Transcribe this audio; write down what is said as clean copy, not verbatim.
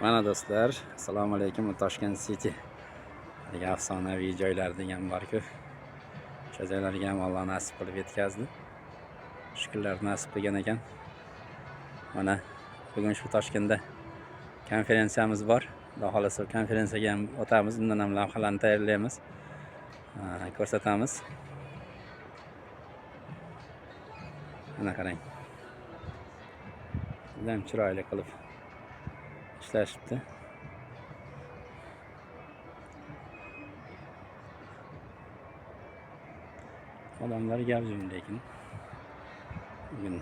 Mana do'stlar, assalomu alaykum. Toshkent City degan afsonaviy joylar degan bor-ku. O'sha joylarga ham Alloh nasib qilib yetkazdi. Shukrlar nasib qilgan ekan. Mana bugun shu Toshkentda konferensiyamiz bor. Xudo xolasa konferensiyaga ham o'tamiz. Undan ham lavhalarni tayyorlaymiz. Ko'rsatamiz. Mana qarang. Juda ham chiroyli qilib ishlashibdi. Odamlar gavjum, lekin bugun